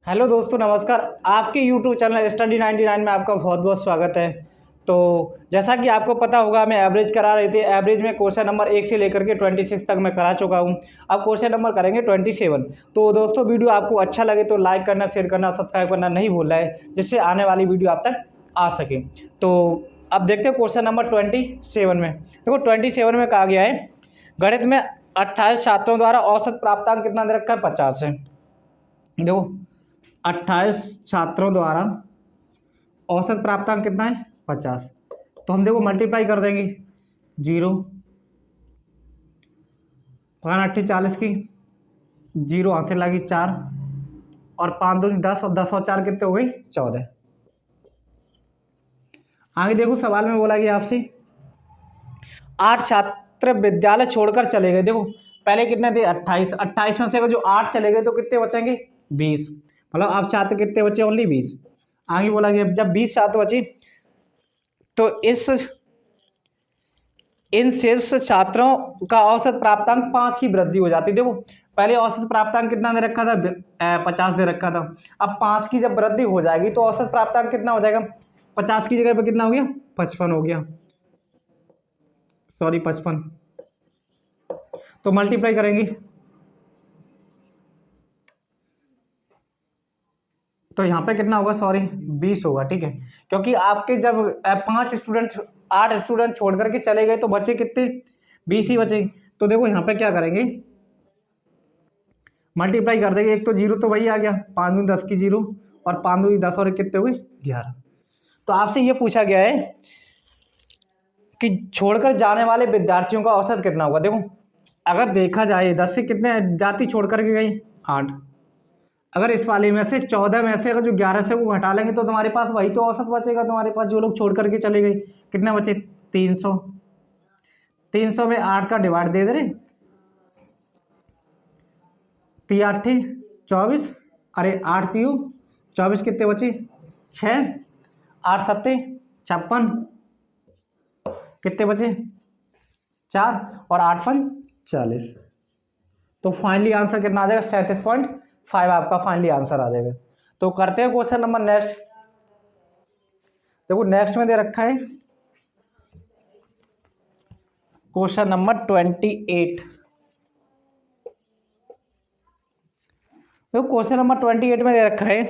Hello दोस्तों, नमस्कार। आपके यूट्यूब चैनल स्टडी 99 में आपका बहुत बहुत स्वागत है। तो जैसा कि आपको पता होगा, मैं एवरेज करा रही थी। एवरेज में क्वेश्चन नंबर 1 से लेकर के 26 तक मैं करा चुका हूं। अब क्वेश्चन नंबर करेंगे 27। तो दोस्तों, वीडियो आपको अच्छा लगे तो लाइक करना, शेयर करना, सब्सक्राइब करना नहीं भूलना है, जिससे आने वाली वीडियो आप तक आ सके। तो अब देखते हैं क्वेश्चन नंबर 27 में। देखो 27 में कहा गया है, गणित में 28 छात्रों द्वारा औसत प्राप्तांक कितना दे रखा है? 50 है। देखो 28 छात्रों द्वारा औसत प्राप्तांक कितना है? 50। तो हम देखो मल्टीप्लाई कर देंगे। 0 5 8 40 की, 0 हाथ से लगी 4, और 5 दूनी 10, और 10 और 4 कितने हो गई? 14। आगे देखो सवाल में बोला गया आपसे 8 छात्र विद्यालय छोड़कर चले गए। देखो पहले कितने थे? 28। 28 में से अगर जो 8 चले गए तो कितने बचेंगे? 20। मतलब आप छात्र कितने बचे? ओनली 20। आगे बोला गया जब 20 छात्र बचे तो इन शेष छात्रों का औसत प्राप्तांक 5 की वृद्धि हो जाती है। देखो पहले औसत प्राप्तांक कितना दे रखा था? 50 दे रखा था। अब 5 की जब वृद्धि हो जाएगी तो औसत प्राप्तांक कितना हो जाएगा? 50 की जगह पे कितना हो गया? 55 हो गया। सॉरी 55। तो मल्टीप्लाई करेंगे तो यहाँ पे कितना होगा? सॉरी 20 होगा। ठीक है, क्योंकि आपके जब 8 स्टूडेंट छोड़ करके चले गए तो बचे कितने? 20 ही बचे। तो देखो यहाँ पे क्या करेंगे, मल्टीप्लाई कर देंगे। एक तो 0 तो वही आ गया, 5 दूनी 10 की 0, और 5 दूनी 10, और कितने हुए? 11। तो आपसे ये पूछा गया है कि छोड़कर जाने वाले विद्यार्थियों का औसत कितना होगा। देखो अगर देखा जाए 10 से कितने जाति छोड़ करके गई? 8। अगर इस वाले में से 14 में से अगर जो 11 से वो घटा लेंगे तो तुम्हारे पास वही तो औसत बचेगा तुम्हारे पास, जो लोग छोड़ करके चले गए। कितने बचे? 300। 300 में 8 का डिवाइड दे रहे, 3 8 24, अरे 8 3 24, कितने बचे? 6, 8 7 56, कितने बचे? 4, और 8 5 40। तो फाइनली आंसर कितना आ जाएगा? 37.5 आपका फाइनली आंसर आ जाएगा। तो करते हैं क्वेश्चन नंबर नेक्स्ट। देखो नेक्स्ट में दे रखा है क्वेश्चन नंबर 28। तो क्वेश्चन नंबर 28 में दे रखा है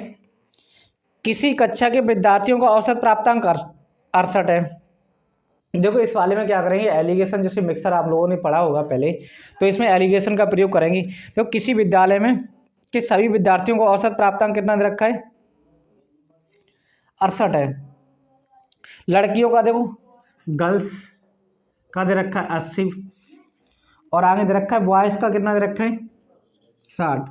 किसी कक्षा के विद्यार्थियों का औसत प्राप्तांक 68 है। देखो इस वाले में क्या करेंगे, एलिगेशन, जैसे मिक्सर आप लोगों ने पढ़ा होगा पहले, तो इसमें एलिगेशन का प्रयोग करेंगे। तो किसी विद्यालय में कि सभी विद्यार्थियों को औसत प्राप्तांक कितना दे रखा है? 68 है। लड़कियों का देखो, गर्ल्स का दे रखा है 80, और आगे दे रखा है बॉयज़ का कितना दे रखा है? 60,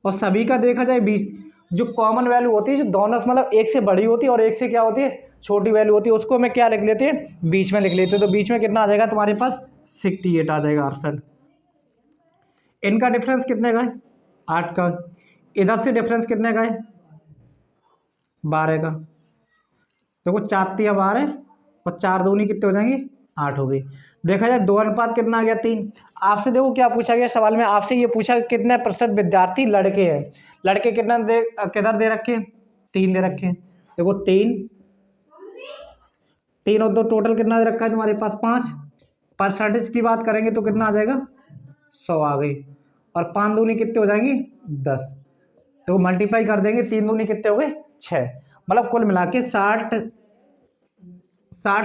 और सभी का देखा जाए 20। जो कॉमन वैल्यू होती है, जो दोनों मतलब एक से बड़ी होती है और एक से क्या होती है? छोटी वैल्यू होती है, उसको मैं क्या लिख लेते हैं? बीच में लिख लेते हैं। तो बीच में कितना आ जाएगा तुम्हारे पास? 68 आ जाएगा, 68। इनका डिफरेंस कितने का है? 8 का। इधर से डिफरेंस कितने का है? 12 का। देखो 4 तिया 12, और 4 दूनी कितने हो जाएंगे? 8 हो गई। देखा जाए 2 अनुपात कितना आ गया? 3। आपसे देखो क्या पूछा गया सवाल में, आपसे ये पूछा कितने प्रतिशत विद्यार्थी लड़के हैं। लड़के कितना किधर दे रखे? 3 दे रखे हैं। देखो 3 3 और 2 टोटल कितना दे रखा है तुम्हारे पास? 5। परसेंटेज की बात करेंगे तो कितना आ जाएगा? 100 आ गई। और 5 दूनी कितने हो जाएंगे? 10। तो मल्टीप्लाई कर देंगे, 3 दूनी कितने हो गए? 6। मतलब कुल मिला के 60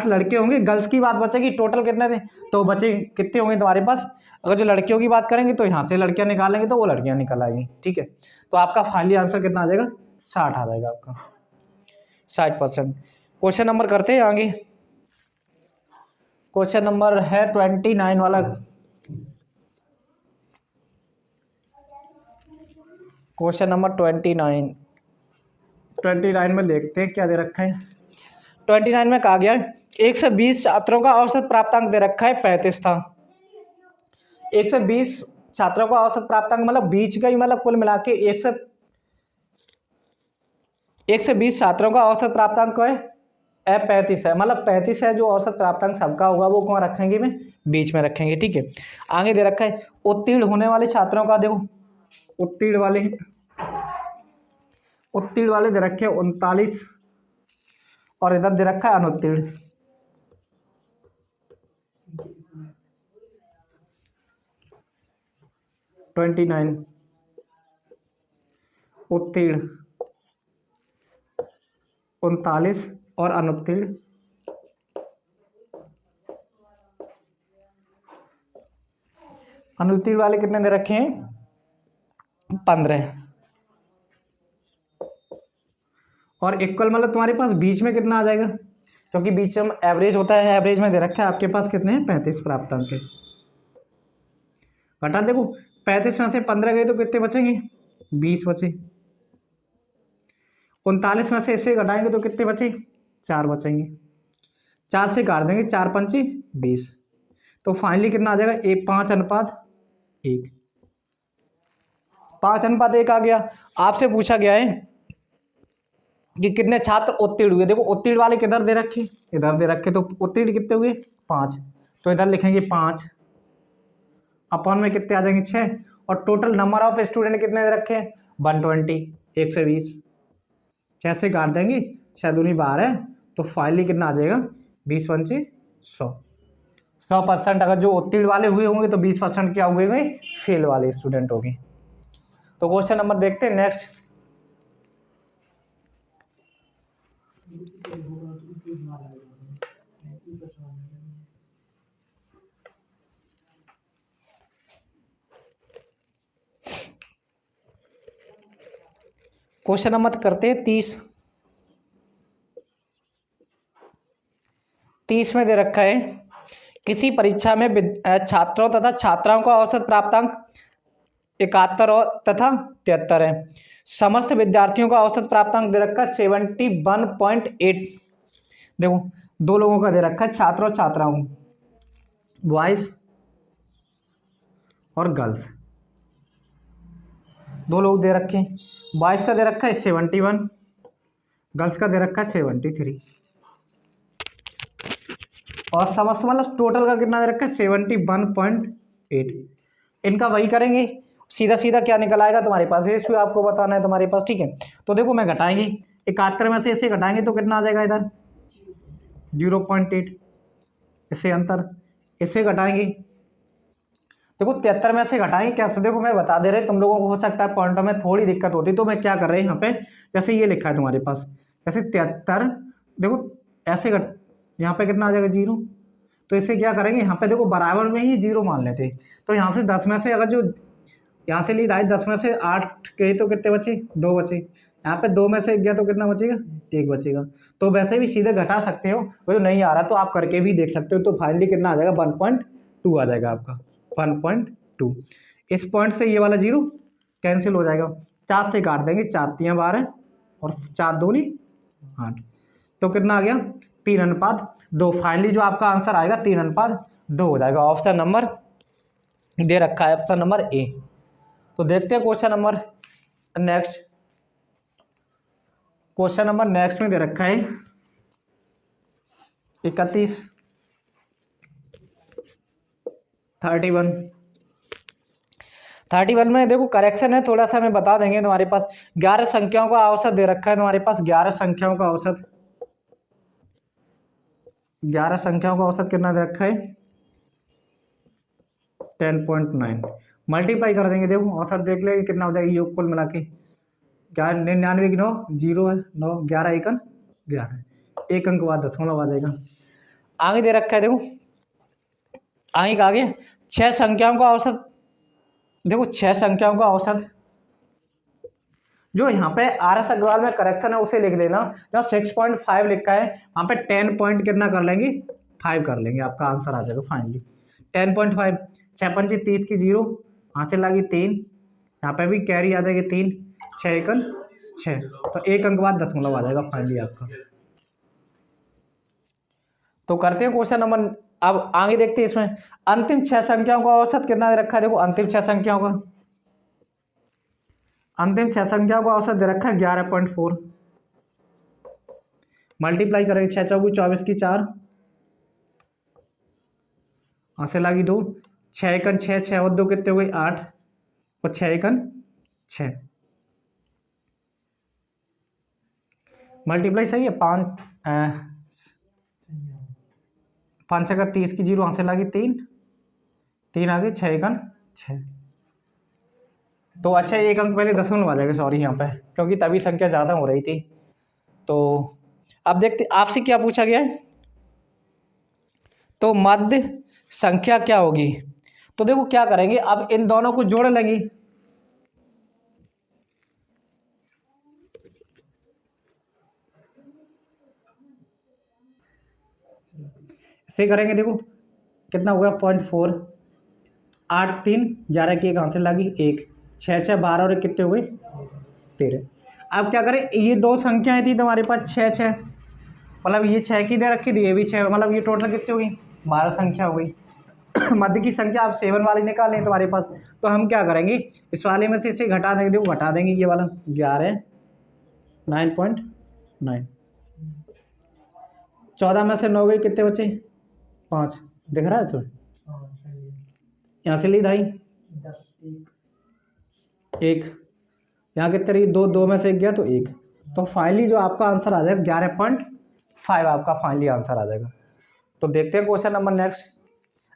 लड़के होंगे। गर्ल्स की बात बचेगी, टोटल कितने थे तो बचे कितने होंगे तुम्हारे पास? अगर जो लड़कियों की बात करेंगे तो यहाँ से लड़कियां निकालेंगे तो वो लड़कियां निकल आएंगी। ठीक है, तो आपका फाइनली आंसर कितना आ जाएगा? 60 आ जाएगा आपका, 60%। क्वेश्चन नंबर करते हैं आगे। क्वेश्चन नंबर है 29 वाला। क्वेश्चन नंबर 29 में देखते हैं क्या दे रखा है। 29 में कहा गया है 120 छात्रों का औसत प्राप्तांक दे रखा है 35 था। 120 छात्रों का औसत प्राप्तांक मतलब बीच का ही, मतलब कुल मिला के 120 छात्रों का औसत प्राप्तांक है 35 है। मतलब 35 है जो औसत प्राप्तांक सबका होगा, वो कौन रखेंगे में? बीच में रखेंगे। ठीक है, आगे दे रखा है उत्तीर्ण होने वाले छात्रों का। देखो उत्तीर्ण वाले उत्तीर्ण वाले दे रखे 39 और इधर दे रखा है अनुत्तीर्ण। ट्वेंटी 29 उत्तीर्ण 39 और अनुत्तीर्ण। अनुत्तीर्ण वाले कितने दे रखे हैं? 15। और इक्वल मतलब तुम्हारे पास बीच में कितना आ जाएगा, क्योंकि बीच में एवरेज होता है, एवरेज में दे रखा है आपके पास कितने हैं? 35 प्राप्तांक के। घटा देखो 35 में से 15 गए तो कितने बचेंगे? 20 बचे। 39 में से इसे घटाएंगे तो कितने बचे? 4 बचेंगे। 4 से काट देंगे, 4 पंचे 20। तो फाइनली कितना आ जाएगा? 5:1। 5:1 आ गया। आपसे पूछा गया है कि कितने छात्र उत्तीर्ण हुए। देखो उत्तीर्ण वाले किधर दे रखे? इधर दे रखे। तो उत्तीर्ण कितने हुए? 5। तो इधर लिखेंगे 5 अपॉन में कितने आ जाएंगे? 6। और टोटल नंबर ऑफ स्टूडेंट कितने दे रखे हैं? 120, 120। 6 से काट देंगे, 6 दूनी 12। तो फाइनली कितना आ जाएगा? 20 पंचे 100। 100% अगर जो उत्तीर्ण वाले हुए होंगे तो 20% क्या हुए? फेल वाले स्टूडेंट हो गए। तो क्वेश्चन नंबर देखते हैं नेक्स्ट। क्वेश्चन नंबर करते हैं 30। 30 में दे रखा है किसी परीक्षा में छात्रों तथा छात्राओं का औसत प्राप्तांक 71 और तथा 73 है। समस्त विद्यार्थियों का औसत प्राप्तांक दे रखा है 71.8। देखो दो लोगों का दे रखा है, छात्र और छात्राओं, बॉयज और गर्ल्स। दो लोग दे रखे हैं। बॉयज का दे रखा है 71, गर्ल्स का दे रखा है 73। और समस्त मतलब टोटल का कितना दे रखा है? 71.8। इनका वही करेंगे, सीधा सीधा क्या निकल आएगा तुम्हारे पास? रेशियो आपको बताना है तुम्हारे पास, ठीक है। तो देखो मैं घटाएंगे, 71 में से इसे घटाएंगे तो कितना आ जाएगा? इधर 0.8। इससे अंतर, इससे घटाएंगे। देखो 73 में से घटाएंगे कैसे? देखो मैं बता दे रहे, तुम लोगों को हो सकता है पॉइंटों में थोड़ी दिक्कत होती, तो मैं क्या कर रहे हैं यहाँ पे, जैसे ये लिखा है तुम्हारे पास, जैसे 73, देखो ऐसे यहाँ पे कितना आ जाएगा? 0। तो इसे क्या करेंगे, यहाँ पे देखो बराबर में ही 0 मान लेते। तो यहाँ से 10 में से अगर जो यहाँ से ली दाई 10 में से 8 गए तो कितने बचे? 2 बचे। यहाँ पे 2 में से 1 गया तो कितना बचेगा? 1 बचेगा। तो वैसे भी सीधे घटा सकते हो, वो जो नहीं आ रहा तो आप करके भी देख सकते हो। तो फाइनली कितना आ जाएगा? 1.2 आ जाएगा आपका, 1.2। इस पॉइंट से ये वाला 0 कैंसिल हो जाएगा। 4 से काट देंगे, 4 3 12 और 4 2 8। तो कितना आ गया? 3:2। फाइनली जो आपका आंसर आएगा 3:2 हो जाएगा। ऑप्शन नंबर दे रखा है, ऑप्शन नंबर ए। तो देखते हैं question number next. Question number next में दे रखा है 31, 31। 31 में देखो करेक्शन है थोड़ा सा, मैं बता देंगे। तुम्हारे पास 11 संख्याओं का औसत दे रखा है। तुम्हारे पास 11 संख्याओं का औसत, 11 संख्याओं का औसत कितना दे रखा है? 10.9। मल्टीप्लाई कर देंगे, देखो औसत देख लेंगे कितना हो जाएगा योग कुल मिला के। 99 की 9 0 है, 9 11 एकन 11, 1 अंक बाद दशमलव आ जाएगा। आगे दे रखा है, देखो आगे का आगे 6 संख्याओं का औसत। देखो 6 संख्याओं का औसत, जो यहाँ पे RS अग्रवाल में करेक्शन है उसे लिख लेना। जो 6.5 लिखा है वहाँ पे 10 पॉइंट कितना कर लेंगे? 5 कर लेंगे, आपका आंसर आ जाएगा फाइनली 10.5। 6 पंचे 30 की 0, यहाँ से लगी 3, यहाँ पे भी कैरी आ जाएगी 3, 6 एकन 6, तो 1 अंक बाद दशमलव आ जाएगा फाइनली आपका। तो करते हैं क्वेश्चन नंबर, अब आगे देखते हैं। इसमें अंतिम 6 संख्याओं का औसत कितना दे रखा है? देखो अंतिम 6 संख्याओं का, अंतिम 6 संख्याओं का औसत दे रखा है 11.4। मल्टीप्लाई करेंगे 6 चौकी 24 की 4, यहाँ से लगी 2, 6 एकन 6, 6 और 2 कितने हो गई? 8 और 6 एकन 6। मल्टीप्लाई सही है। 5 छक्का 30 की 0 यहाँ से लगी 3, 3 आगे 6 एकन 6। तो अच्छा, एक अंक पहले दशमलव आ जाएगा, सॉरी यहाँ पे, क्योंकि तभी संख्या ज़्यादा हो रही थी। तो अब देखते आपसे क्या पूछा गया है, तो मध्य संख्या क्या होगी। तो देखो क्या करेंगे, अब इन दोनों को जोड़ लेंगे। इसे करेंगे, देखो कितना हुआ 0.4, 8 3 11 की एक आंसर लगी 1, 6 6 12 और कितने हुए 13। अब क्या करें, ये दो संख्याएं थी तुम्हारे पास 6 6, मतलब ये 6 की दे रखी थी, ये भी 6, मतलब ये टोटल कितनी हो गई 12 संख्या हो गई। मध्य की संख्या आप 7 वाली निकालें तुम्हारे पास, तो हम क्या करेंगे, इस वाले में से इसे घटा देंगे, देखो घटा देंगे ये वाला 11 9.9, 14 में से 9 गई, कितने बचे 5, दिख रहा है तुम्हें, यहाँ से ली ढाई 1, यहाँ कितने रही 2, 2 में से 1 गया तो 1। तो फाइनली जो आपका आंसर आ जाएगा 11.5 आपका फाइनली आंसर आ जाएगा। तो देखते हैं क्वेश्चन नंबर नेक्स्ट।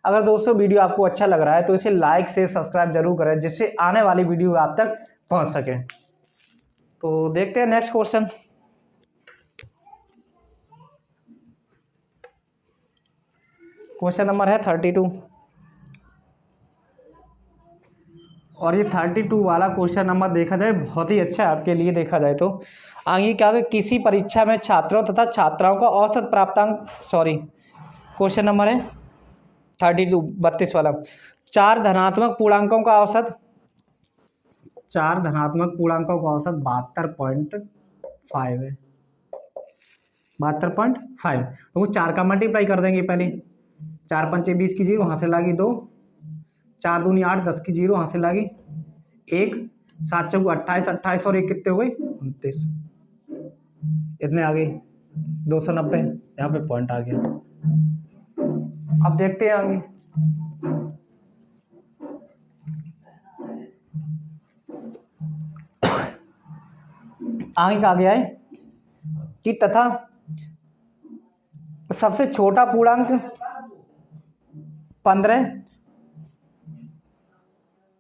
अगर दोस्तों वीडियो आपको अच्छा लग रहा है तो इसे लाइक से सब्सक्राइब जरूर करें, जिससे आने वाली वीडियो आप तक पहुंच सके। तो देखते हैं नेक्स्ट क्वेश्चन। क्वेश्चन नंबर है 32, और ये 32 वाला क्वेश्चन नंबर देखा जाए बहुत ही अच्छा है आपके लिए। देखा जाए तो आगे क्या होगा, किसी परीक्षा में छात्रों तथा छात्राओं का औसत प्राप्तांक, सॉरी क्वेश्चन नंबर है 32 32 वाला, 4 धनात्मक पूर्णांकों का औसत, 4 धनात्मक पूर्णांकों का औसत 72.5 है, 72.5। तो वो 4 का मल्टीप्लाई कर देंगे पहले, 4 पंचे 20 की 0 वहाँ से लगी 2, 4 दूनी 8 10 की 0 वहाँ से लगी 1, 7 चौको 28, 28 और 1 कितने हो गए 29, इतने आ गए 290, यहाँ पे पॉइंट आ गया। अब देखते हैं आगे, आगे का गया है कि तथा सबसे छोटा पूर्णांक 15,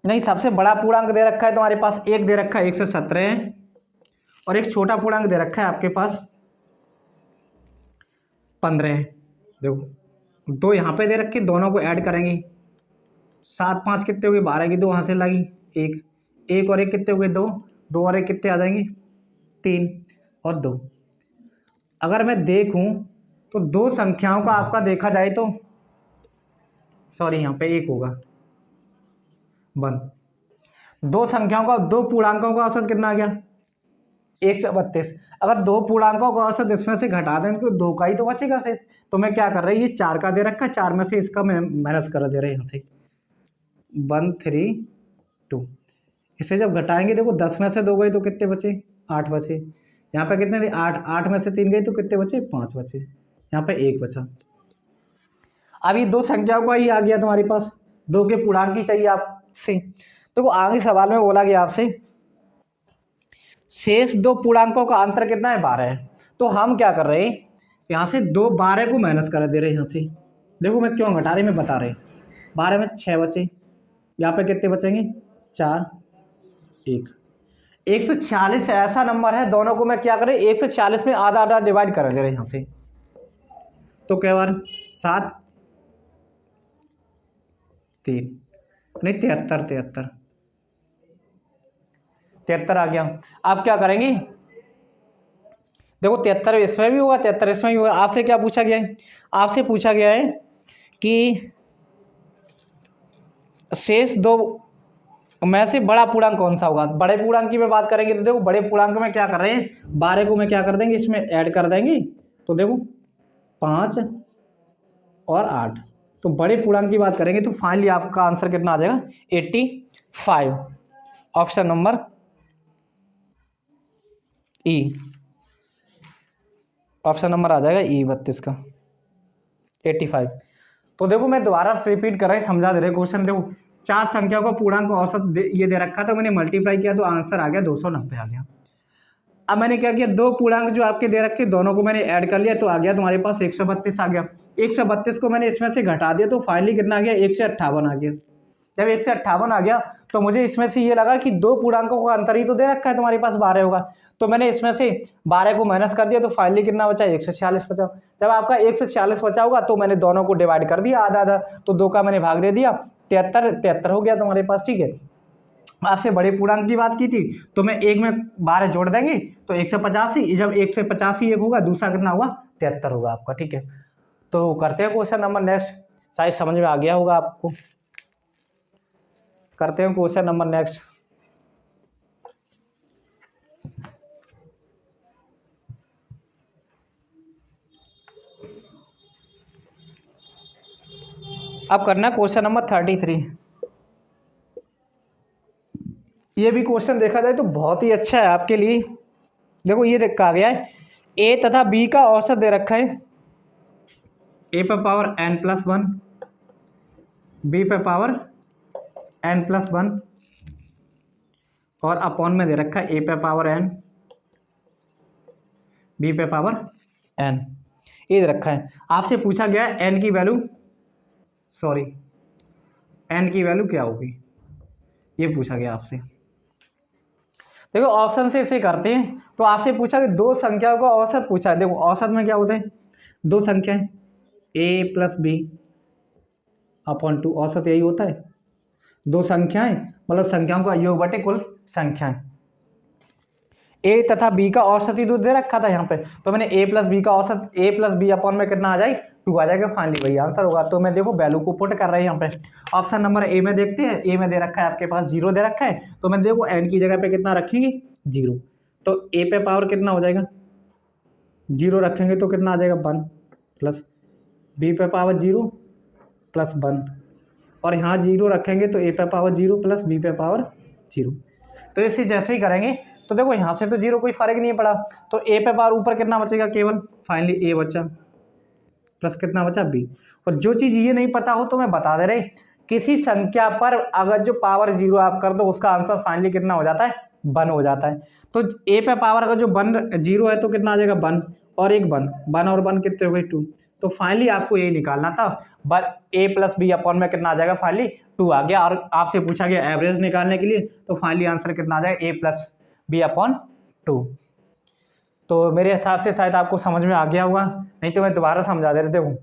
नहीं सबसे बड़ा पूर्णांक दे रखा है तुम्हारे पास, एक दे रखा है 117 है, और एक छोटा पूर्णांक दे रखा है आपके पास 15 है। देखो दो यहाँ पे दे रखे, दोनों को ऐड करेंगे, 7 5 कितने हो गए 12 की 2 वहाँ से लगी 1, 1 और 1 कितने हो गए 2, 2 और 1 कितने आ जाएंगे 3 और 2। अगर मैं देखूं तो दो संख्याओं का आपका देखा जाए तो, सॉरी यहाँ पे 1 होगा 1, दो संख्याओं का, दो पूर्णांकों का औसत कितना आ गया 132। अगर दो पूर्णांकों का औसत इसमें से घटा दें तो 2 का ही तो बचेगा शेष। तो मैं क्या कर रही, ये 4 का दे रखा है, 4 में से इसका मैं माइनस कर दे रहे यहाँ से 132। इसे जब घटाएंगे देखो 10 में से 2 गए तो कितने बचे 8 बचे, यहाँ पे कितने थे 8, 8 में से 3 गए तो कितने बचे 5 बचे, यहाँ पे 1 बचा। अब ये दो संख्याओं का ही आ गया तुम्हारे पास, दो के पूर्णांक ही चाहिए आपसे। तो आगे सवाल में बोला गया आपसे शेष दो पूर्णांकों का अंतर कितना है 12 है। तो हम क्या कर रहे हैं, यहाँ से 2 12 को माइनस कर दे रहे हैं यहाँ से, देखो मैं क्यों घटा रहे मैं बता रहे, 12 में 6 बचे, यहाँ पे कितने बचेंगे 4 1, 146 ऐसा नंबर है, दोनों को मैं क्या करें 146 में आधा आधा डिवाइड कर दे रहे हैं यहाँ से। तो क्या बार 7 3 नहीं 73 73 आ गया। आप क्या करेंगे, देखो 73 इसमें भी होगा 73 इसमें भी होगा। आपसे क्या पूछा गया है, आपसे पूछा गया है कि शेष दो में से बड़ा पूर्णांक कौन सा होगा। बड़े पूर्णांक की में बात करेंगे तो देखो बड़े पूर्णांक में क्या कर रहे हैं, 12 को मैं क्या कर देंगे इसमें ऐड कर देंगे, तो देखो 5 और 8, तो बड़े पूर्णांक की बात करेंगे तो फाइनली आपका आंसर कितना आ जाएगा 85। Option number E, option number आ जाएगा ई 32 का 85। तो देखो मैं दोबारा से रिपीट कर रहा हूँ, समझा दे रहे क्वेश्चन। देखो 4 संख्या को पूर्णांक औसत ये दे रखा था, मैंने मल्टीप्लाई किया तो आंसर आ गया 290 आ गया। अब मैंने क्या किया, दो पूर्णांक जो आपके दे रखे दोनों को मैंने ऐड कर लिया, तो आ गया तुम्हारे पास 132 आ गया। 132 को मैंने इसमें से घटा दिया, तो फाइनली कितना आ गया, 158 आ गया। जब 158 आ गया तो मुझे इसमें से ये लगा कि दो पूर्णांकों का अंतर ही तो दे रखा है, तुम्हारे पास 12 होगा, तो मैंने इसमें से 12 को माइनस कर दिया, तो फाइनली कितना बचा, 146 बचा। जब आपका 146 बचा होगा तो मैंने दोनों को डिवाइड कर दिया आधा आधा, तो 2 का मैंने भाग दे दिया, 73 हो गया तुम्हारे पास। ठीक है, आपसे बड़े पूर्णांक की बात की थी, तो मैं एक में 12 जोड़ देंगे तो 185, जब 185 एक होगा, दूसरा कितना होगा, 73 होगा आपका। ठीक है, तो करते हैं क्वेश्चन नंबर नेक्स्ट, शायद समझ में आ गया होगा आपको। करते हैं क्वेश्चन नंबर नेक्स्ट। अब करना क्वेश्चन नंबर 33। ये भी क्वेश्चन देखा जाए तो बहुत ही अच्छा है आपके लिए। देखो ये देखा गया है, ए तथा बी का औसत दे रखा है, ए पे पावर n+1, बी पे पावर n+1, और अपॉन में दे रखा है ए पे पावर n, बी पे पावर n, ये दे रखा है। आपसे पूछा गया है n की वैल्यू, सॉरी n की वैल्यू क्या होगी, ये पूछा गया आपसे। देखो ऑप्शन से इसे करते हैं, तो आपसे पूछा कि दो संख्याओं का औसत पूछा है। देखो औसत में क्या होता है, दो संख्याएं a प्लस बी अपॉन 2, औसत यही होता है। दो संख्याएं मतलब संख्याओं का योग बटे कुल संख्याएं। ए तथा बी का औसत ही तो दे रखा था यहाँ पे, तो मैंने ए प्लस बी का औसत, ए प्लस बी अपॉन में कितना आ जाए, 2 आ जाएगा, फाइनली वही आंसर होगा। तो मैं देखो वैल्यू को पुट कर रहे हैं यहाँ पे। ऑप्शन नंबर ए में देखते हैं, ए में दे रखा है आपके पास 0 दे रखा है, तो मैं देखो एन की जगह पे कितना रखेंगे, 0, तो ए पे पावर कितना हो जाएगा, 0 रखेंगे तो कितना आ जाएगा 1, प्लस बी पे पावर 0 प्लस 1, और यहाँ 0 रखेंगे तो ए पे पावर 0 प्लस बी पे पावर 0। तो इसे जैसे ही करेंगे तो देखो यहाँ से तो 0 कोई फर्क नहीं पड़ा, तो ए पे पावर ऊपर कितना बचेगा, केवल फाइनली ए बचा, प्लस कितना बचा बी। और जो चीज़ ये नहीं पता हो तो मैं बता दे रहे, किसी संख्या पर अगर जो पावर 0 आप कर दो उसका आंसर फाइनली कितना हो जाता है, 1 हो जाता है। तो ए पे पावर अगर जो 1 0 है तो कितना आ जाएगा 1, और एक 1 और 1 कितने हो गए 2, तो फाइनली आपको यही निकालना था, ए प्लस बी अपॉन में कितना आ जाएगा, फाइनली 2 आ गया। और आपसे पूछा गया एवरेज निकालने के लिए, तो फाइनली आंसर कितना आ जाएगा, ए प्लस बी अपॉन 2। तो मेरे हिसाब से शायद आपको समझ में आ गया होगा, नहीं तो मैं दोबारा समझा दे रहे थे।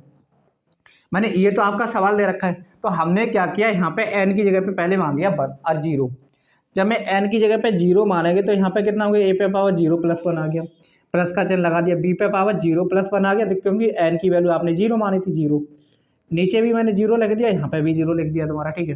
मैंने ये तो आपका सवाल दे रखा है, तो हमने क्या किया, यहाँ पे n की जगह पे पहले मान दिया 1 और 0। जब मैं n की जगह पे 0 मानेंगे तो यहाँ पे कितना हो गया, ए पे पावर 0 प्लस 1 आ गया, प्लस का चिन्ह लगा दिया, बी पे पावर 0 प्लस 1 आ गया, क्योंकि n की वैल्यू आपने 0 मानी थी, 0 नीचे भी मैंने 0 लिख दिया, यहाँ पे भी 0 लिख दिया तुम्हारा। ठीक है,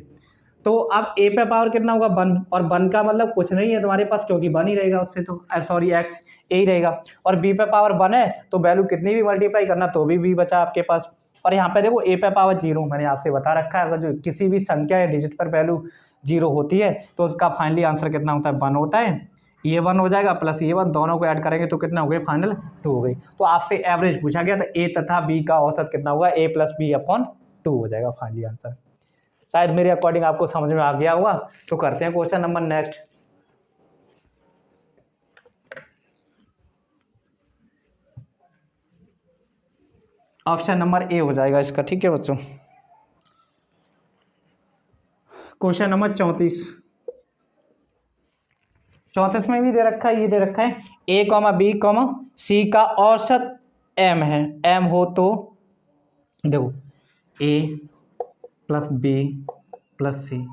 तो अब ए पे पावर कितना होगा 1, और 1 का मतलब कुछ नहीं है तुम्हारे पास, क्योंकि 1 ही रहेगा उससे, तो सॉरी एक्स ए ही रहेगा। और बी पे पावर 1 है तो वैल्यू कितनी भी मल्टीप्लाई करना तो भी बी बचा आपके पास। और यहाँ पे देखो ए पे पावर 0 मैंने आपसे बता रखा है, अगर जो किसी भी संख्या या डिजिट पर वैल्यू 0 होती है तो उसका फाइनली आंसर कितना होता है, 1 होता है। ये 1 हो जाएगा प्लस ये 1, दोनों को ऐड करेंगे तो कितना हो गया, फाइनल 2 हो गई। तो आपसे एवरेज पूछा गया था, ए तथा बी का औसत कितना होगा, ए प्लस बी अपॉन 2 हो जाएगा फाइनली आंसर। शायद मेरे अकॉर्डिंग आपको समझ में आ गया होगा। तो करते हैं question number next. Option number A हो जाएगा इसका। ठीक है बच्चों, क्वेश्चन नंबर 34। 34 में भी दे रखा है, ये दे रखा है ए कॉमा बी कॉमा सी का औसत m है, m हो तो देखो a प्लस बी प्लस सी,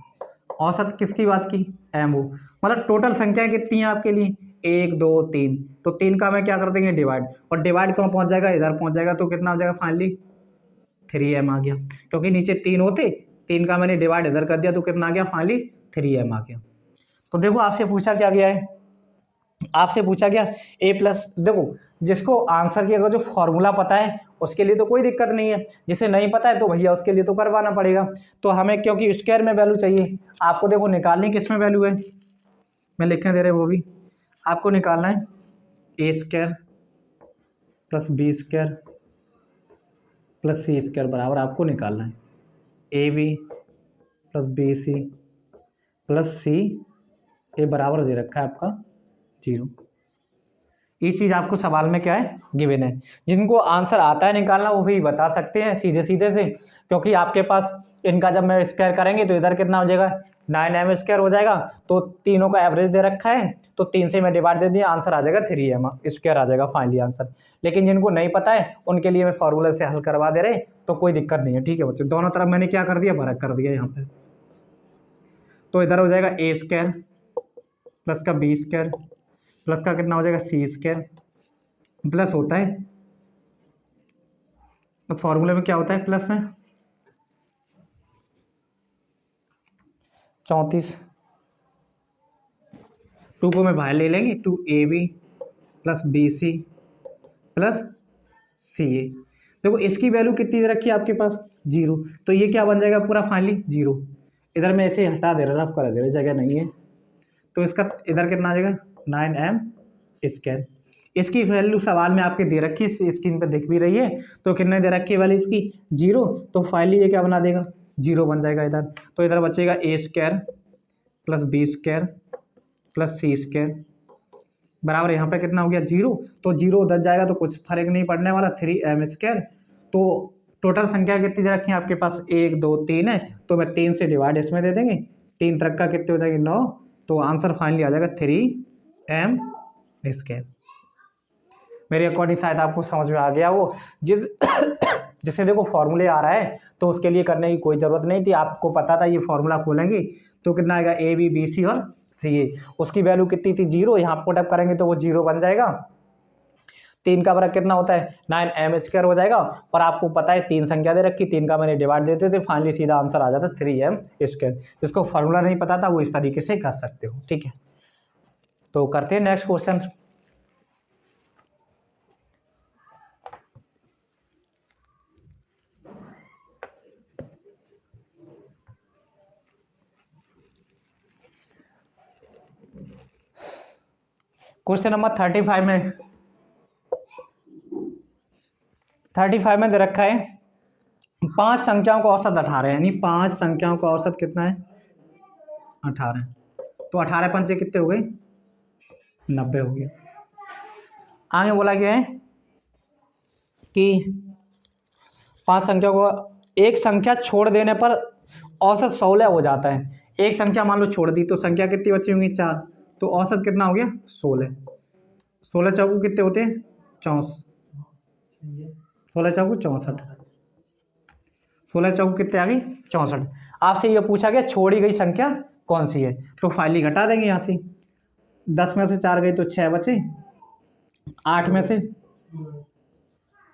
औसत किसकी बात की, m हो, मतलब टोटल संख्या कितनी है आपके लिए, 1 2 3, तो 3 का मैं क्या कर देंगे डिवाइड, और डिवाइड कहाँ पहुंच जाएगा, इधर पहुंच जाएगा, तो कितना हो जाएगा फाइनली 3m आ गया, क्योंकि नीचे 3 होते, 3 का मैंने डिवाइड इधर कर दिया तो कितना आ गया, फाइनली 3m आ गया। तो देखो आपसे पूछा क्या गया है, आपसे पूछा गया ए प्लस, देखो जिसको आंसर की अगर जो फॉर्मूला पता है उसके लिए तो कोई दिक्कत नहीं है, जिसे नहीं पता है तो भैया उसके लिए तो करवाना पड़ेगा। तो हमें क्योंकि स्क्वायर में वैल्यू चाहिए, आपको देखो निकालनी किस में वैल्यू है, मैं लिखने दे रहे वो भी आपको निकालना है, a square plus b square plus c square बराबर आपको निकालना है a b plus b c plus c, a बराबर दे रखा है आपका 0। ये चीज़ आपको सवाल में क्या है, गिवन है। जिनको आंसर आता है निकालना वो भी बता सकते हैं सीधे सीधे से, क्योंकि आपके पास इनका जब मैं स्क्वायर करेंगे तो इधर कितना हो जाएगा, 9m स्क्वायर हो जाएगा। तो तीनों का एवरेज दे रखा है, तो 3 से मैं डिवाइड दे दिया, आंसर आ जाएगा 3m स्क्वायर आ जाएगा फाइनली आंसर। लेकिन जिनको नहीं पता है उनके लिए मैं फॉर्मूला से हल करवा दे रहे, तो कोई दिक्कत नहीं है। ठीक है बच्चों, दोनों तरफ मैंने क्या कर दिया, भरक कर दिया यहाँ पे। तो इधर हो जाएगा a स्क्वायर प्लस का b स्क्वायर प्लस का कितना हो जाएगा c स्क्वायर, प्लस होता है, तो फॉर्मूले में क्या होता है प्लस में 34, 2 को मैं बाहर ले लेंगे, 2ab plus bc plus ca। देखो इसकी वैल्यू कितनी दे रखी है आपके पास, 0, तो ये क्या बन जाएगा पूरा फाइनली 0। इधर मैं ऐसे हटा दे रहा, रफ करा दे रहा, जगह नहीं है, तो इसका इधर कितना आ जाएगा 9m स्क्वायर। इसकी वैल्यू सवाल में आपके दे रखी है, स्क्रीन पे दिख भी रही है, तो कितने दे रखी है वैल्यू इसकी 0, तो फाइनली ये क्या बना देगा 0 बन जाएगा इधर। तो इधर बचेगा a square plus b square plus c square बराबर यहाँ पे कितना हो गया 0, तो 0 उधर जाएगा तो कुछ फर्क नहीं पड़ने वाला, 3m स्क्वायर। तो टोटल संख्या कितनी दे रखी है आपके पास, 1 2 3 है, तो मैं 3 से डिवाइड इसमें दे देंगे, 3 तरक का कितने हो जाएगी 9, तो आंसर फाइनली आ जाएगा 3m स्क्वायर। मेरे अकॉर्डिंग शायद आपको समझ में आ गया वो, जिससे देखो फॉर्मूले आ रहा है तो उसके लिए करने की कोई ज़रूरत नहीं थी, आपको पता था ये फॉर्मूला खोलेंगे तो कितना आएगा ए बी बी सी और सी ए। उसकी वैल्यू कितनी थी 0, यहाँ पुट अप करेंगे तो वो 0 बन जाएगा। 3 का बराबर कितना होता है 9m स्क्वायर हो जाएगा, और आपको पता है 3 संख्या दे रखी, 3 का मैंने डिवाइड देते थे, फाइनली सीधा आंसर आ जाता 3m स्क्वायर। जिसको फॉर्मूला नहीं पता था वो इस तरीके से कर सकते हो। ठीक है, तो करते हैं नेक्स्ट क्वेश्चन। क्वेश्चन नंबर 35 में दे रखा है 5 संख्याओं का औसत 18 है, यानी 5 संख्याओं का औसत कितना है 18। तो 18 पंचे कितने हो गए 90 हो गया। आगे बोला गया है कि 5 संख्या को एक संख्या छोड़ देने पर औसत 16 हो जाता है। एक संख्या मान लो छोड़ दी तो संख्या कितनी बची होंगी 4, तो औसत कितना हो गया 16। 16 चौको कितने होते हैं 64, 16 चौको 64, 16 चौको कितने आ गई 64। आपसे ये पूछा गया छोड़ी गई संख्या कौन सी है, तो फाइनली घटा देंगे यहाँ से, 10 में से 4 गई तो 6 बचे, 8 में से,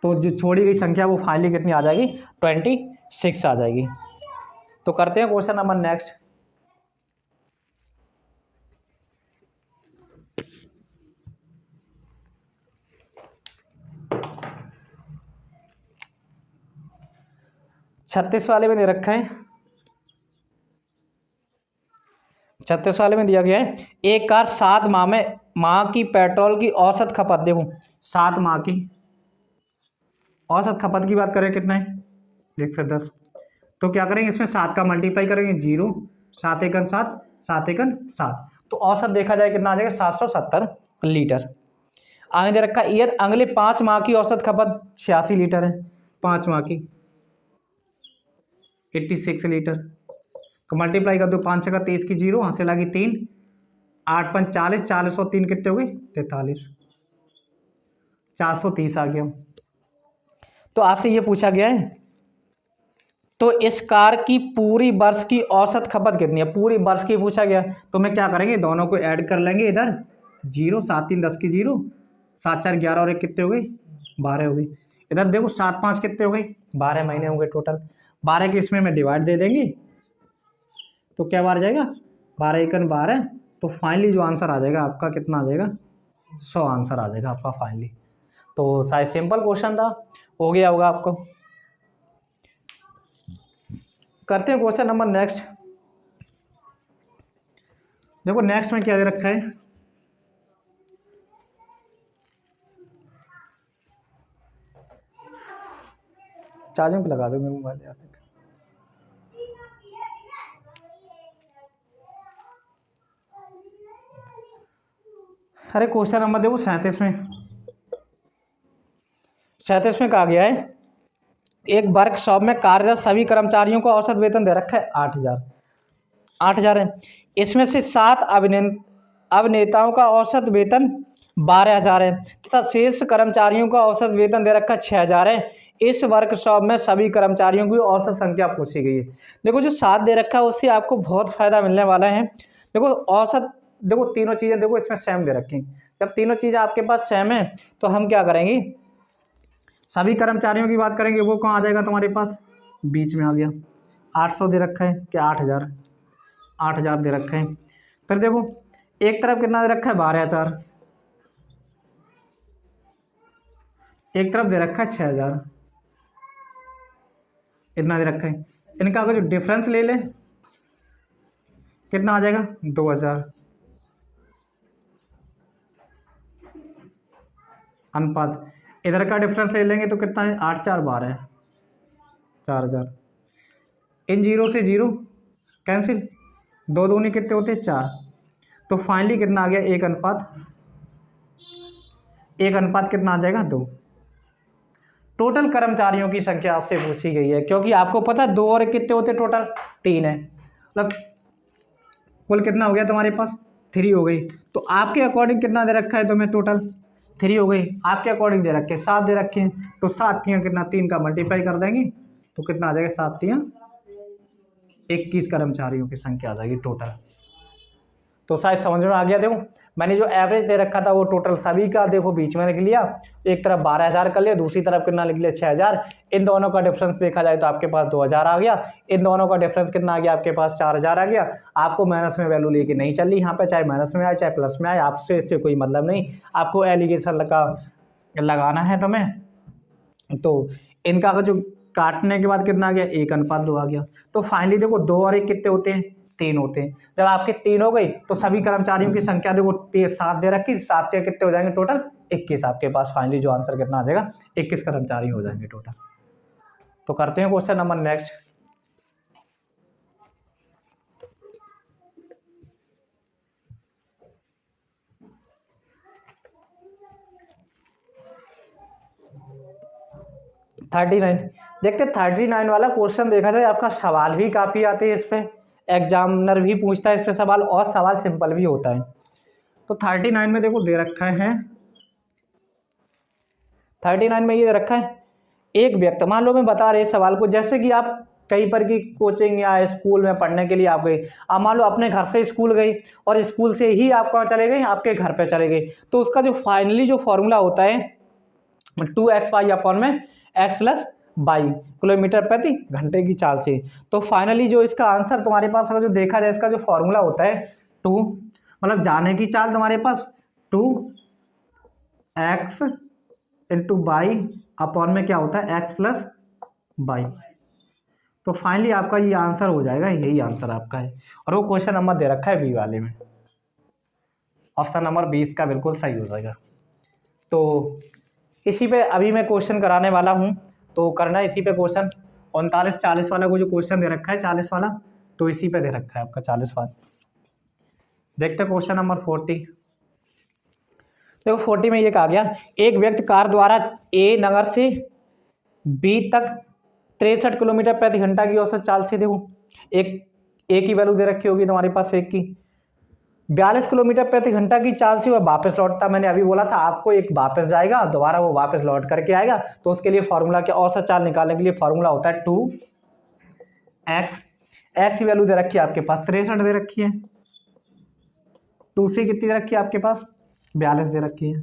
तो जो छोड़ी गई संख्या वो फाइनली कितनी आ जाएगी 26 आ जाएगी। तो करते हैं क्वेश्चन नंबर नेक्स्ट। छत्तीस वाले में दे रखा है, 36 वाले में दिया गया है एक कार 7 माह की पेट्रोल की औसत खपत, देखो 7 माह की औसत खपत की बात करें कितना है 1 से 10, तो क्या करेंगे इसमें 7 का मल्टीप्लाई करेंगे 0, 7 एकन 7, 7 एकन 7, तो औसत देखा जाए कितना आ जाएगा 770 लीटर। आगे दे रखा है यदि अगले 5 माह की औसत खपत 86 लीटर है, 5 माह की 86 लीटर, तो मल्टीप्लाई कर दो, 5 का 23 की 0, यहाँ से लगी 3, 8 5 40, 40 और 3 कितने हो गए 43, 430 आ गया। तो आपसे ये पूछा गया है तो इस कार की पूरी वर्ष की औसत खपत कितनी है, पूरी वर्ष की पूछा गया, तो मैं क्या करेंगे दोनों को ऐड कर लेंगे, इधर 0, 7 3 10 की 0, 7 4 11 और 1 कितने हो गए 12 हो गई, इधर देखो 7 5 कितने हो गए 12 महीने होंगे टोटल, 12 के इसमें मैं डिवाइड दे देंगे तो क्या बार जाएगा 12 एकन 12, तो फाइनली जो आंसर आ जाएगा आपका कितना आ जाएगा 100 आंसर आ जाएगा आपका फाइनली। तो शायद सिंपल क्वेश्चन था, हो गया होगा आपको। करते हैं क्वेश्चन नंबर नेक्स्ट। देखो नेक्स्ट में क्या दे रखा है, चार्जिंग पे लगा दो मेरे मोबाइल यार। अरे क्वेश्चन नंबर देखो 37वें, 37वें कहा गया है एक वर्कशॉप में कार्यरत सभी कर्मचारियों को औसत वेतन दे रखा है 8,000, 8,000 है। इसमें से 7 अभिनेताओं का औसत वेतन 12,000 है तथा शेष कर्मचारियों का औसत वेतन दे रखा 6,000 है। इस वर्कशॉप में सभी कर्मचारियों की औसत संख्या पूछी गई है। देखो जो 7 दे रखा है उससे आपको बहुत फायदा मिलने वाला है। देखो औसत, देखो तीनों चीज़ें देखो इसमें सेम दे रखी। जब तीनों चीज़ें आपके पास सेम है तो हम क्या करेंगे, सभी कर्मचारियों की बात करेंगे। वो कहाँ आ जाएगा तुम्हारे पास, बीच में आ गया। 800 दे रखा है क्या, 8,000, 8,000 दे रखा है। फिर देखो एक तरफ कितना दे रखा है 12,000, एक तरफ दे रखा है 6,000, इतना दे रखा है। इनका अगर जो डिफरेंस ले ले कितना आ जाएगा 2,000, अनुपात इधर का डिफरेंस ले लेंगे तो कितना है 8 4 12, 4,000। इन जीरो से जीरो कैंसिल, 2 दूनी कितने होते हैं 4। तो फाइनली कितना आ गया 1 अनुपात, 1 अनुपात कितना आ जाएगा 2। टोटल कर्मचारियों की संख्या आपसे पूछी गई है क्योंकि आपको पता है 2 और 1 कितने होते टोटल 3 है, मतलब कुल कितना हो गया तुम्हारे पास 3 हो गई। तो आपके अकॉर्डिंग कितना दे रखा है तुम्हें, टोटल 3 हो गई। आपके अकॉर्डिंग दे रखे 7 दे रखे हैं तो 7 3 कितना, 3 का मल्टीप्लाई कर देंगे तो कितना आ जाएगा 7 3 21 कर्मचारियों की संख्या आ जाएगी टोटल। तो शायद समझ में आ गया। देखो मैंने जो एवरेज दे रखा था वो टोटल सभी का देखो बीच में लिख लिया, एक तरफ 12,000 कर लिया, दूसरी तरफ कितना लिख लिया 6,000। इन दोनों का डिफरेंस देखा जाए तो आपके पास 2,000 आ गया, इन दोनों का डिफरेंस कितना आ गया आपके पास 4,000 आ गया। आपको माइनस में वैल्यू लेके नहीं चल रही यहाँ पे, चाहे माइनस में आए चाहे प्लस में आए, आपसे इससे कोई मतलब नहीं। आपको एलिगेशन लगाना है तुम्हें। तो इनका जो काटने के बाद कितना आ गया 1 अनुपात 2 आ गया। तो फाइनली देखो 2 और 1 कितने होते हैं 3 होते हैं। जब आपके 3 हो गई तो सभी कर्मचारियों की संख्या देखो 7 दे रखी, 7 कितने हो जाएंगे टोटल 21। आपके पास फाइनली जो आंसर कितना आ जाएगा 21 कर्मचारी हो जाएंगे टोटल। तो करते हैं question number next. Thirty nine देखते 39 वाला क्वेश्चन देखा जाए आपका सवाल भी काफ़ी आते हैं इस पे, एग्जामिनर भी पूछता है इस पे सवाल, और सवाल सिंपल भी होता है। तो 39 में देखो दे रखा है 39 में ये दे रखा है एक व्यक्ति, मान लो मैं बता रहे सवाल को, जैसे कि आप कहीं पर की कोचिंग या स्कूल में पढ़ने के लिए आप गए, आप मान लो अपने घर से स्कूल गई और स्कूल से ही आप कहाँ चले गए आपके घर पे चले गए, तो उसका जो फाइनली जो फॉर्मूला होता है 2xy अपॉन में x प्लस बाई किलोमीटर प्रति घंटे की चाल से। तो फाइनली जो इसका आंसर तुम्हारे पास अगर जो देखा जाए इसका जो फॉर्मूला होता है 2 मतलब जाने की चाल तुम्हारे पास 2x इंटू बाई अपॉन में क्या होता है x प्लस बाई। तो फाइनली आपका ये आंसर हो जाएगा, यही आंसर आपका है। और वो क्वेश्चन नंबर दे रखा है बी वाले में, ऑप्शन नंबर 20 का बिल्कुल सही हो जाएगा। तो इसी पे अभी मैं क्वेश्चन कराने वाला हूँ, तो करना इसी पे क्वेश्चन 39 40 वाला को जो क्वेश्चन दे रखा है 40 वाला, तो इसी पे दे रखा है आपका 40 वाला। देखते हैं क्वेश्चन नंबर 40। देखो 40 में ये कहा गया एक व्यक्ति कार द्वारा ए नगर से बी तक 63 किलोमीटर प्रति घंटा की औसत चाल से, देखो एक की वैल्यू दे रखी होगी तुम्हारे पास एक की 42 किलोमीटर प्रति घंटा की चाल से वह वापस लौटता। मैंने अभी बोला था आपको एक वापस जाएगा दोबारा वो वापस लौट करके आएगा, तो उसके लिए फॉर्मूला क्या, औसत चाल निकालने के लिए फॉर्मूला होता है 2x। x की वैल्यू दे रखी है आपके पास 63 दे रखी है, दूसरी कितनी दे रखी है आपके पास 42 दे रखी है।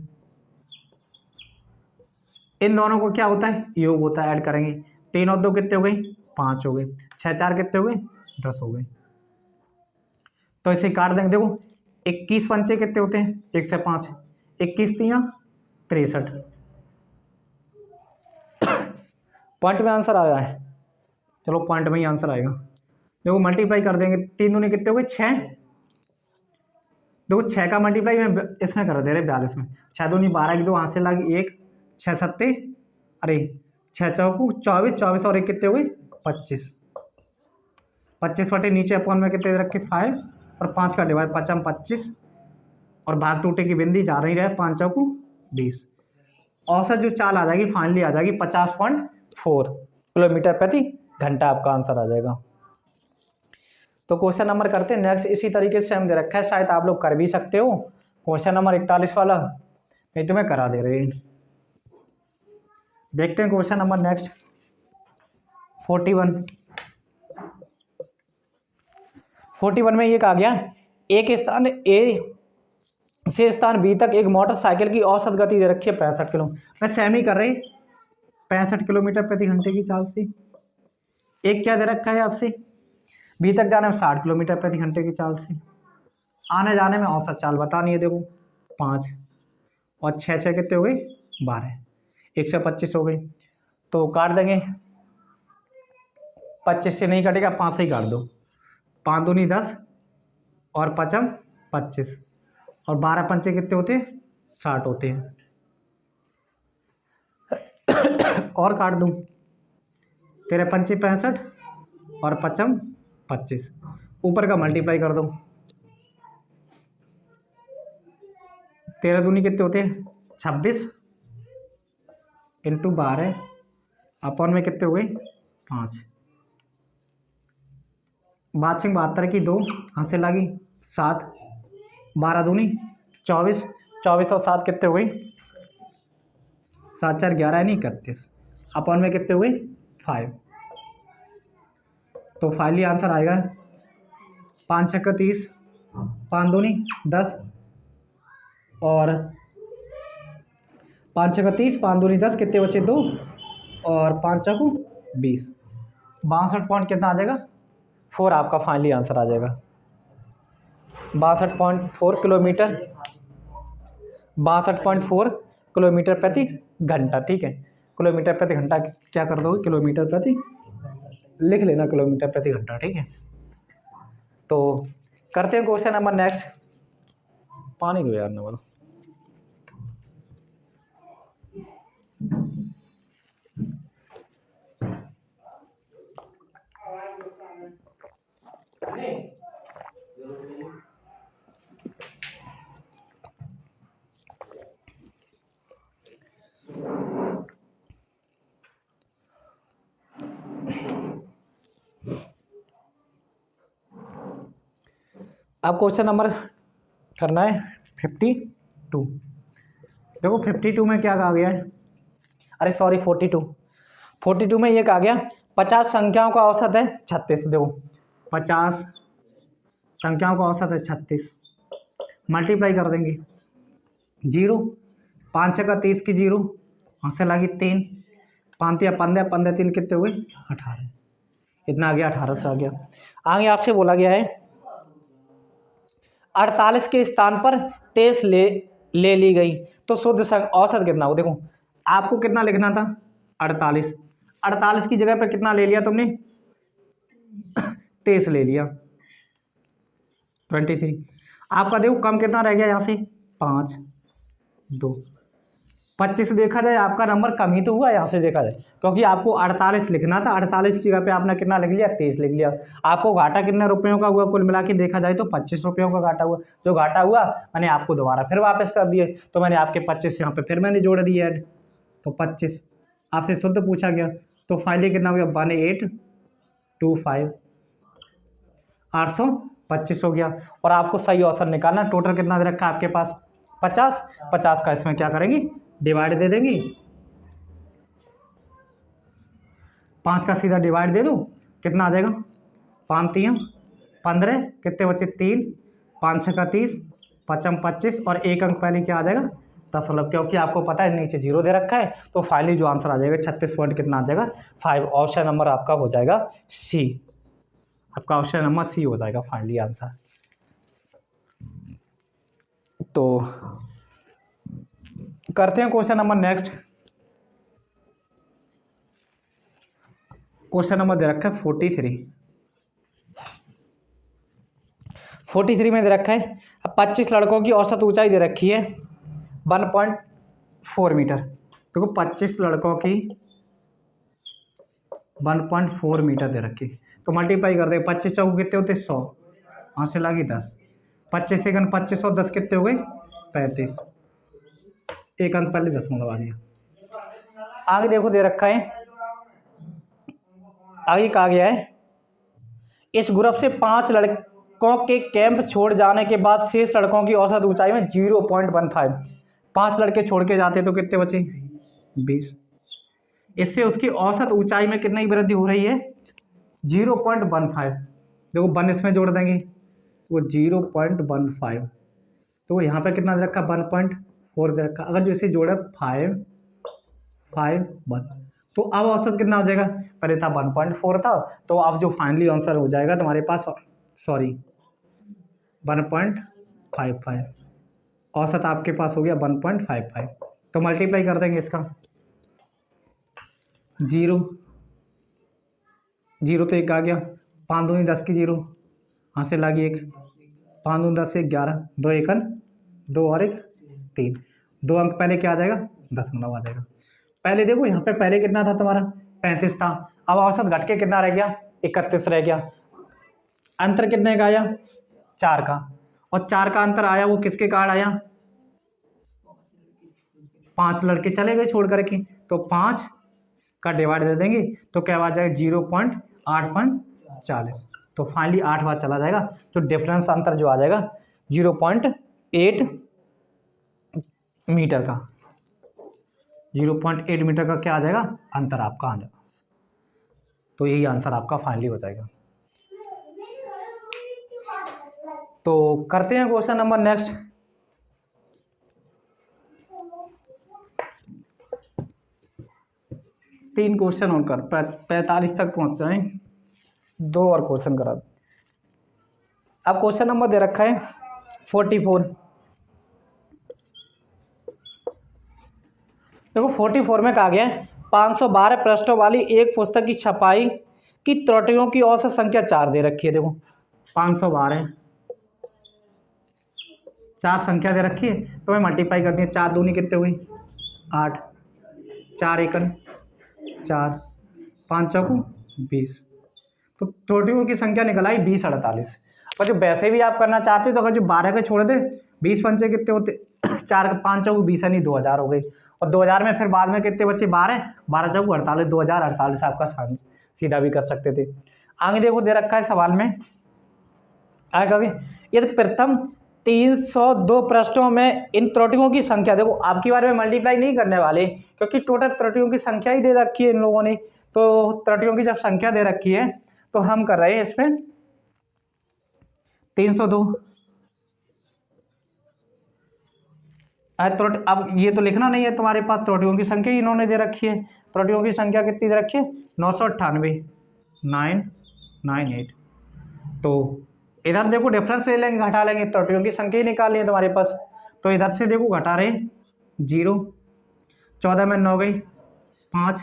इन दोनों को क्या होता है योग होता है, ऐड करेंगे 3 और 2 कितने हो गई 5 हो गए, 6 4 कितने हो गए 10 हो गए। तो इसे काट देंगे, देखो 21 पंचे कितने होते हैं 1 से 5, 21 3 63 पॉइंट में आंसर आया है। चलो पॉइंट में ही आंसर आएगा। देखो मल्टीप्लाई कर देंगे 3 दूनी कितने हो गए 6, देखो 6 का मल्टीप्लाई मैं इसमें कर दे रहे 42 में, 6 दूनी 12 की 2 हाथ से लगी 1, 6 7 अरे 6 चौकू 24, 24 और 1 कितने हो गए 25, 25 बटे नीचे अपॉन में कितने रखे 5 और 5 का डिवाइड 5 25 और भाग टूटे की बिंदी जा रही रहे 5 चौकू 20। औसत जो चाल आ जाएगी फाइनली आ जाएगी 50.4 किलोमीटर प्रति घंटा, आपका आंसर आ जाएगा। तो क्वेश्चन नंबर करते हैं नेक्स्ट। इसी तरीके से हम दे रखा है, शायद आप लोग कर भी सकते हो। क्वेश्चन नंबर 41 वाला, नहीं तो मैं करा दे रही। देखते हैं क्वेश्चन नंबर नेक्स्ट 41 में ये कहा गया, एक स्थान ए से स्थान बी तक एक मोटरसाइकिल की औसत गति दे रखी है 65 किलो, मैं सेमी कर रही 65 किलोमीटर प्रति घंटे की चाल से। एक क्या दे रखा है आपसे, बी तक जाने में 60 किलोमीटर प्रति घंटे की चाल से, आने जाने में औसत चाल बतानी है। देखो 5 और 6 6 कितने हो गए 12, 125 हो गई। तो काट देंगे, 25 से नहीं कटेगा, 5 से ही काट दो। 5 दूनी 10 और 5 25 और 12 पंचे कितने होते हैं 60 होते हैं। और काट दूं, 13 पंचे 65 और 5 25, ऊपर का मल्टीप्लाई कर दो। 13 दूनी कितने होते हैं 26 इंटू 12 अपॉन में कितने हो गए 5। 72 की 2 हाथ से लगी 7, 12 दूनी 24, 24 और 7 कितने हो गई 7 4 11 नहीं 31, अपॉन में कितने हो गई 5। तो फाइनली आंसर आएगा 5 6 30, 5 दूनी 10 और 5 6 30, 5 दूनी 10, कितने बचे 2 और 5 चौकू 20, 62 पॉइंट कितना आ जाएगा 4, आपका फाइनली आंसर आ जाएगा 62.4 किलोमीटर, 62.4 किलोमीटर प्रति घंटा। ठीक है, किलोमीटर प्रति घंटा क्या कर दोगे किलोमीटर प्रति, लिख लेना किलोमीटर प्रति घंटा। ठीक है, तो करते हैं क्वेश्चन नंबर नेक्स्ट। पानी दो यार नवल। अब क्वेश्चन नंबर करना है 52। देखो 52 में क्या कहा गया है, अरे सॉरी 42 में ये कहा गया 50 संख्याओं का औसत है 36। देखो 50 संख्याओं का औसत है 36, मल्टीप्लाई कर देंगे 0, 5 6 का 30 की 0 हाथ से लगी 3, 5 या 15, 15 3 कितने हुए 18, इतना आ गया 18 से आ गया। आगे आपसे बोला गया है 48 के स्थान पर 23 ले ली गई तो शुद्ध औसत कितना हो। देखो आपको कितना लिखना था 48, 48 की जगह पर कितना ले लिया तुमने 23 ले लिया 23। आपका देखो कम कितना रह गया यहाँ से 5 2 25 देखा जाए आपका नंबर कम ही तो हुआ यहाँ से देखा जाए, क्योंकि आपको 48 लिखना था, 48 की जगह पे आपने कितना लिख लिया 23 लिख लिया। आपको घाटा कितने रुपयों का हुआ कुल मिला के देखा जाए तो 25 रुपयों का घाटा हुआ। जो घाटा हुआ मैंने आपको दोबारा फिर वापस कर दिए, तो मैंने आपके 25 यहाँ पे फिर मैंने जोड़ दिए ऐड, तो 25 आपसे शुद्ध पूछा गया। तो फाइनली कितना हो गया 1825, 825 हो गया। और आपको सही औसत निकालना, टोटल कितना दे रखा है आपके पास 50, 50 का इसमें क्या करेंगे डिवाइड दे देंगे, 5 का सीधा डिवाइड दे दो कितना आ जाएगा 5 3 15, कितने बचे 3, 5 6 का 30, 5 25 और एक अंक पहले क्या आ जाएगा 10, क्योंकि आपको पता है नीचे 0 दे रखा है। तो फाइनली जो आंसर आ जाएगा 36 पॉइंट कितना आ जाएगा 5। ऑप्शन नंबर आपका हो जाएगा सी, आपका ऑप्शन नंबर सी हो जाएगा फाइनली आंसर। तो करते हैं question number next. Question number दे रखा है 43 में दे रखा है 25 लड़कों की औसत ऊंचाई दे रखी है 1.4 मीटर। देखो 25 लड़कों की 1.4 मीटर दे रखी, तो मल्टीप्लाई कर दे 25 चौक कितने होते 100, हाथ से लगी 10, 25 सेकंड 25 और 10 कितने हो गए 35। एक अंक पहले 10 लगा दिया। आगे देखो दे रखा है, आगे कहा गया है इस ग्रुप से 5 लड़कों के कैंप छोड़ जाने के बाद शेष लड़कों की औसत ऊंचाई में 0.15। 5 लड़के छोड़ के जाते तो कितने बचे 20। इससे उसकी औसत ऊंचाई में कितनी वृद्धि हो रही है 0.15। देखो 1 इसमें जोड़ देंगे वो 0.15, तो यहाँ पे कितना दे रखा 1.4 दे रखा। अगर जो इसे जोड़े 5 5 1, तो अब औसत कितना हो जाएगा, पहले था 1.4 था, तो अब जो फाइनली आंसर हो जाएगा तुम्हारे पास, सॉरी 1.55, औसत आपके पास हो गया 1.55। तो मल्टीप्लाई कर देंगे इसका, 0 0 तो 1 आ गया, 5 दूनी 10 की 0, हासिल आ गई 1, 5 दूनी 10 से 11, 2 1 2 और 1 3, 2 अंक पहले क्या आ जाएगा 10 आ जाएगा। पहले देखो यहाँ पे पहले कितना था तुम्हारा 35 था, अब औसत घट के कितना रह गया 31 रह गया। अंतर कितने का आया 4 का, और 4 का अंतर आया वो किसके कारण आया, 5 लड़के चले गए छोड़ करके, तो 5 का डिवाइड दे देंगे तो क्या आ जाएगा 0.8540। तो फाइनली 8 बार चला जाएगा, जो डिफरेंस अंतर जो आ जाएगा 0.8 मीटर का, 0.8 मीटर का क्या आ जाएगा अंतर आपका आ जाएगा। तो यही आंसर आपका फाइनली हो जाएगा। तो करते हैं क्वेश्चन नंबर नेक्स्ट। तीन क्वेश्चन और कर 45 तक पहुंच जाएं, 2 और क्वेश्चन करा। अब क्वेश्चन नंबर दे रखा है 44। देखो 44 में कहा गया है 512 पृष्ठों वाली एक पुस्तक की छपाई की त्रुटियों की औसत संख्या 4 दे रखी है। देखो 512 4 संख्या दे रखी है, तो मैं मल्टीप्लाई कर दिया, 4 दूनी कितने हुई 8, 4 1 4, 5 चौको 20, तो त्रुटियों की संख्या निकल आई 20 48। और जो वैसे भी आप करना चाहते तो अगर जो 12 के छोड़ दे 20 पंचे कितने होते 4 5 चौको 20 नहीं 2000 हो गई, और 2000 में फिर बाद में कितने बच्चे 12 12 चौको 48, 2048 आपका सीधा भी कर सकते थे। आगे देखो दे रखा है सवाल में, आगे कभी यदि प्रथम 302 प्रश्नों में इन त्रुटियों की संख्या, देखो आपकी बार में मल्टीप्लाई नहीं करने वाले क्योंकि टोटल त्रुटियों की संख्या ही दे रखी है इन लोगों ने, तो त्रुटियों की जब संख्या दे रखी है तो हम कर रहे हैं इसमें 302। अब ये तो लिखना नहीं है तुम्हारे पास, त्रुटियों की संख्या इन्होंने दे रखी है। त्रुटियों की संख्या कितनी दे रखी है 998 998। तो इधर देखो डिफरेंस ले लेंगे घटा लेंगे, त्रुटियों की संख्या ही निकालनी है तुम्हारे पास। तो इधर से देखो घटा रहे 0, 14 में 9 गई 5,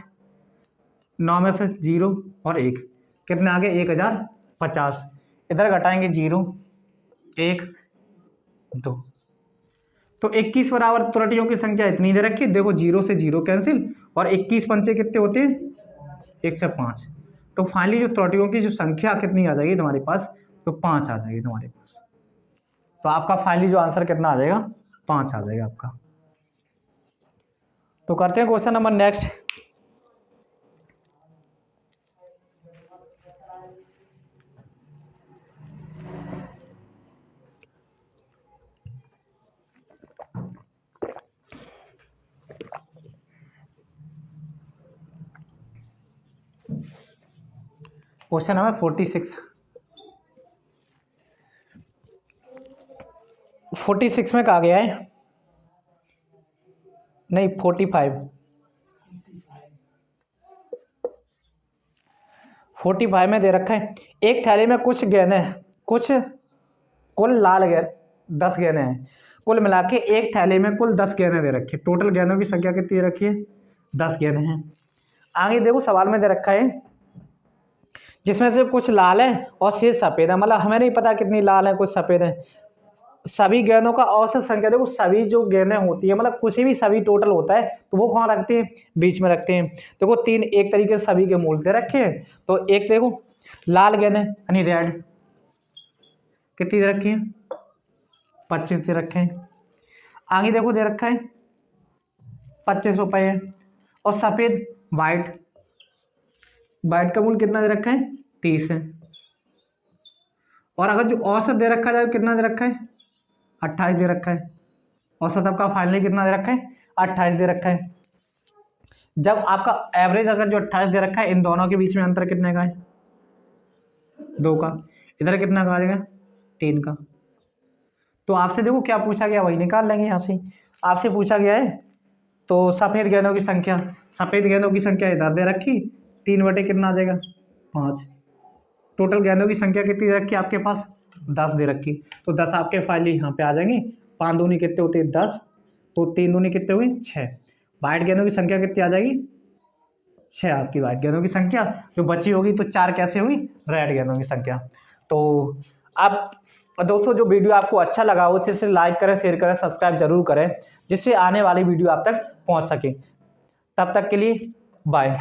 9 में से 0 और 1 कितने आ गए 1050। इधर घटाएंगे 0 1 2, तो 21 बराबर त्रुटियों की संख्या इतनी दे रखी है। देखो 0 से 0 कैंसिल, और 21 पंचे कितने होते हैं 105। तो फाइनली जो त्रुटियों की जो संख्या कितनी आ जाएगी तुम्हारे पास, तो 5 आ जाएगी तुम्हारे पास। तो आपका फाइनली जो आंसर कितना आ जाएगा 5 आ जाएगा आपका। तो करते हैं question number next. Question number 46 में कहा गया है, नहीं 45 में दे रखा है एक थैली में कुछ गेंदें, कुछ कुल लाल गेंद 10 गेंदें हैं, कुल मिला के एक थैली में कुल 10 गेंदें दे रखी है। टोटल गेंदों की संख्या कितनी दे रखी है 10 गेंदें हैं। आगे देखो सवाल में दे रखा है जिसमें से कुछ लाल है और शेष सफ़ेद है, मतलब हमें नहीं पता कितनी लाल है कुछ सफ़ेद है। सभी गेंदों का औसत संख्या, देखो सभी जो गेंदें होती है मतलब कुछ भी सभी टोटल होता है तो वो कहाँ रखते हैं बीच में रखते हैं। देखो 3 एक तरीके से सभी के मूल दे रखे हैं, तो एक देखो लाल गेंदें यानी रेड कितनी दे रखी है 25 दे रखे हैं। आगे देखो दे रखा है 25 रुपये है। और सफ़ेद वाइट, वाइट का मूल्य कितना दे रखा है 30 है। और अगर जो औसत दे रखा जाए कितना दे रखा है 28 दे रखा है। औसत आपका फाइनली कितना दे रखा है 28 दे रखा है। जब आपका एवरेज अगर जो 28 दे रखा है, इन दोनों के बीच में अंतर कितने का है 2 का। इधर कितना का आ जाएगा 3 का। तो आपसे देखो क्या पूछा गया वही निकाल लेंगे यहाँ से। आपसे पूछा गया है तो सफ़ेद गेंदों की संख्या, सफ़ेद गेंदों की संख्या इधर दे रखी 3 बटे कितना आ जाएगा 5। टोटल गेंदों की संख्या कितनी दे रखी है आपके पास 10 दे रखी। तो 10 आपके फाइनली यहाँ पे आ जाएंगे। 5 दूनी कितने होते हैं 10, तो 3 दूनी कितने हुए 6। वाइट गेंदों की संख्या कितनी आ जाएगी 6 आपकी वाइट गेंदों की संख्या। जो बची होगी तो 4 कैसे हुई रेड गेंदों की संख्या। तो आप दोस्तों जो वीडियो आपको अच्छा लगा हो उसे लाइक करें, शेयर करें, सब्सक्राइब जरूर करें, जिससे आने वाली वीडियो आप तक पहुंच सके। तब तक के लिए बाय।